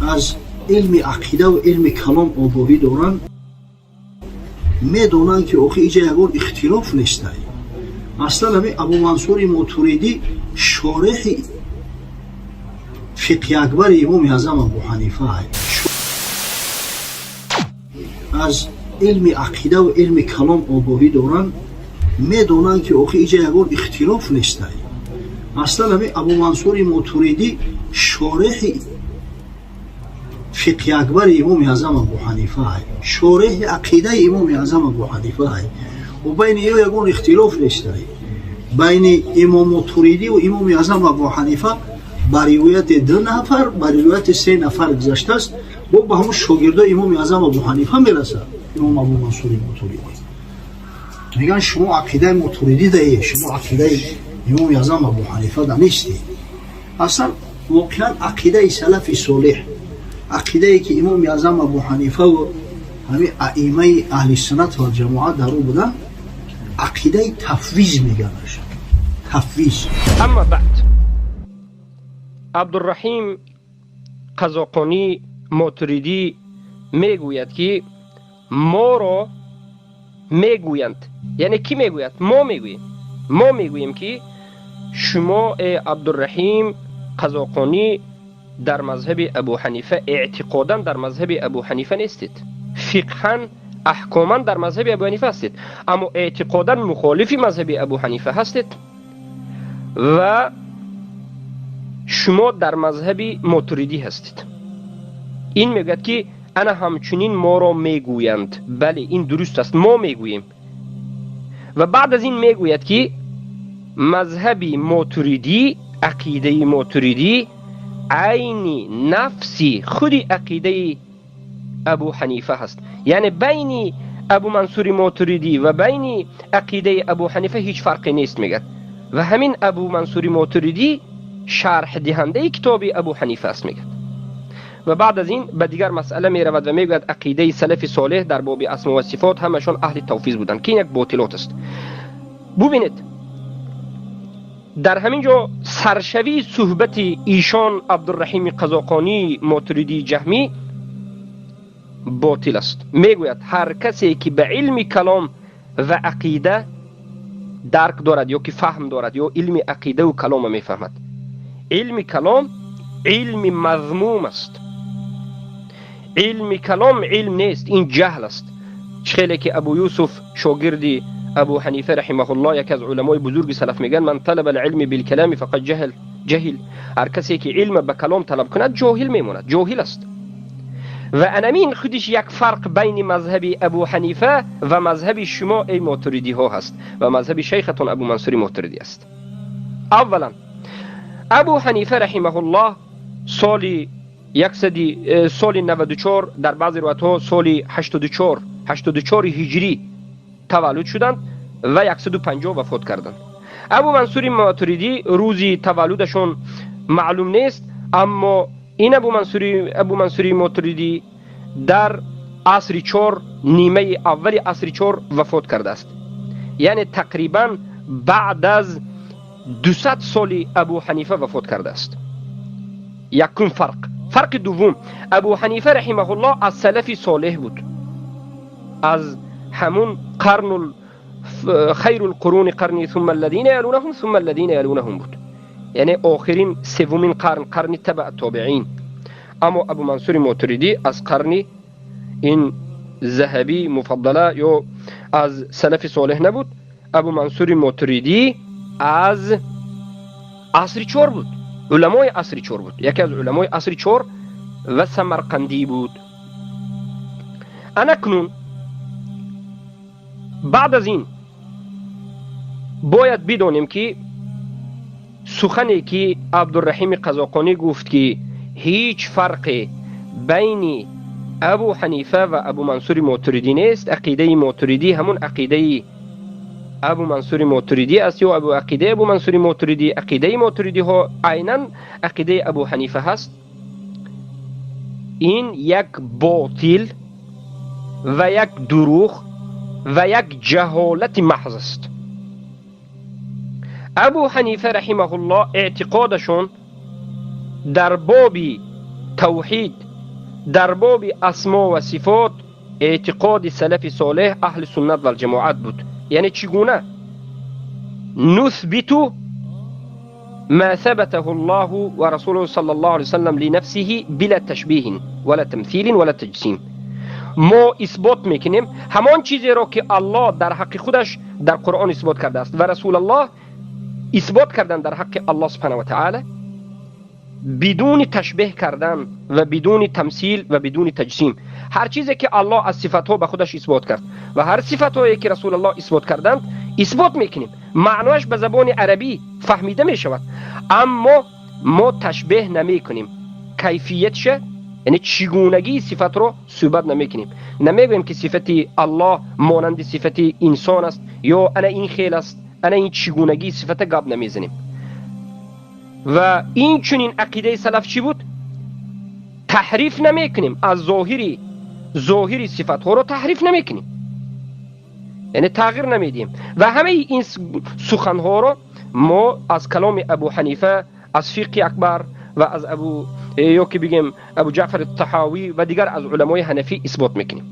از علم عقیده و علم کلام آگاهی دارن، میدونن که آخه اینجا یگان اختلاف نیست. اصلا همین ابو منصور ماتوریدی شارح فقه اکبر امام اعظم ابو حنیفه از علم عقیده و علم کلام آگاهی دارن، میدونن که آخه اینجا یگان اختلاف نیست. اصلا همین ابو منصور ماتوریدی شارح فقه اکبر امام اعظم ابو حنیفه شارح عقیده امام اعظم ابو حنیفه و بین اینا یگان اختلاف نیست. بین امام ماتوریدی و امام اعظم ابو حنیفه بر روایت 2 نفر بر روایت 3 نفر گذشته است. و به همون شاگردای امام اعظم ابو حنیفه میرسه. امام ابو منصور ماتوریدی میگن شما عقیده ماتوریدی دارید، شما عقیده امام اعظم ابو حنیفه نیستی. اصلا واقعا عقیده سلف صالح، عقیده ای که امام اعظم ابو حنیفه و همین ائمه اهل سنت و جماعت در او بودن، عقیده تفویض میگنش. تفویض. اما بعد عبدالرحیم قزاقانی ماتوریدی میگوید که ما را میگویند، یعنی کی میگوید؟ ما میگوییم که شما ای عبدالرحیم قزاقانی در مذهب ابو حنیفه اعتقادا در مذهب ابو حنیفه نیستید، فقها احکاما در مذهب ابو حنیفه هستید، اما اعتقادا مخالف مذهب ابو حنیفه هستید و شما در مذهب ماتوریدی هستید. این میگوید که انا همچنین ما را میگویند. بله این درست است، ما میگوییم. و بعد از این میگوید که مذهب ماتوریدی، عقیده ماتوریدی عینی نفسی خودی عقیده ابو حنیفه هست. یعنی بین ابو منصور ماتوریدی و بین عقیده ابو حنیفه هیچ فرقی نیست میگد. و همین ابو منصور ماتوریدی شرح دهنده کتاب ابو حنیفه است میگد. و بعد از این به دیگر مسئله می رود و میگوید عقیده سلف صالح در باب اسما و صفات همشون اهل توفیض بودند که این یک باطلات است. ببینید در همین جا سرشوی صحبت ایشان عبدالرحیم قزاقانی ماتوریدی جهمی باطل است. میگوید هر کسی که به علم کلام و عقیده درک دارد یا که فهم دارد یا علم عقیده و کلام میفهمد، علم کلام علم مذموم است. علم کلام علم نیست، این جهل است. خیلی که ابو یوسف شاگردی ابو حنیفه رحمه الله یک از علمای بزرگ سلف میگن من طلب العلم بالکلام فقط جهل. هر کسی که علم به کلام طلب کند جاهل میموند، جاهل است. و انامین خودش یک فرق بین مذهب ابو حنیفه و مذهب شما ای ماتوریدی ها هست و مذهب شیختون ابو منصور ماتوریدی است. اولا ابو حنیفه رحمه الله سال 94 در بعض روایت ها سال 84 هجری تولد شدند و 150 وفات کردند. ابو منصور ماتوریدی روزی تولدشون معلوم نیست، اما این ابو منصور ماتوریدی در عصر 4 نیمه اول عصر 4 وفات کرده است. یعنی تقریبا بعد از 200 سال ابو حنیفه وفات کرده است. یکون فرق دوم، ابو حنیفه رحمه الله از سلف صالح بود، از همون قرن خیر القرون قرنی ثم الذين يلونهم ثم الذين يلونهم بود، یعنی آخرین سومین قرن تبع تابعین. اما ابو منصور ماتوریدی از قرن این ذهبی مفضله یا از سلف صالح نبود. ابو منصور ماتوریدی از عصر 4 بود، علمای عصر 4 بود، یکی از علمای عصر 4 و سمرقندی بود. اکنون بعد از این باید بدانیم که سخنی که عبدالرحیم قزاقانی گفت که هیچ فرق بین ابو حنیفه و ابو منصور ماتوریدی نیست، عقیده ماتوریدی همون عقیده ابو منصور ماتوریدی است یا عقیده ابو منصور ماتوریدی، عقیده ماتوریدی ها عیناً عقیده ابو حنیفه هست. این یک باطل و یک دروغ و یک جهالت محض است. ابو حنیفه رحمه الله اعتقادشون در باب توحید در باب اسما و صفات اعتقاد سلف صالح اهل سنت و الجماعت بود. یعنی چگونه؟ نثبت ما ثبته الله و رسوله صلی الله علیه وسلم لنفسه بلا تشبیه ولا تمثیل ولا تجسیم. ما اثبات میکنیم همان چیزی را که الله در حق خودش در قرآن اثبات کرده است و رسول الله اثبات کردن در حق الله سبحانه و تعالی، بدون تشبیه کردن و بدون تمثیل و بدون تجسیم. هر چیزی که الله از صفاتها به خودش اثبات کرد و هر صفاتهایی که رسول الله اثبات کردند اثبات میکنیم. معناش به زبان عربی فهمیده میشود، اما ما تشبیه نمیکنیم. کیفیتش یعنی چگونگی صفت رو ثبات نمیکنیم. نمیگویم که صفت الله مانند صفت انسان است یا انا این خیل است، انا این چگونگی صفت گپ نمیزنیم. و این چنین عقیده سلف چی بود؟ تحریف نمیکنیم، از ظاهری صفت ها رو تحریف نمیکنیم، یعنی تغییر نمیدیم. و همه این سخن ها رو ما از کلام ابو حنیفه، از فقه اکبر و از ابو جعفر الطحاوی و دیگر از علمای حنفی اثبات میکنیم.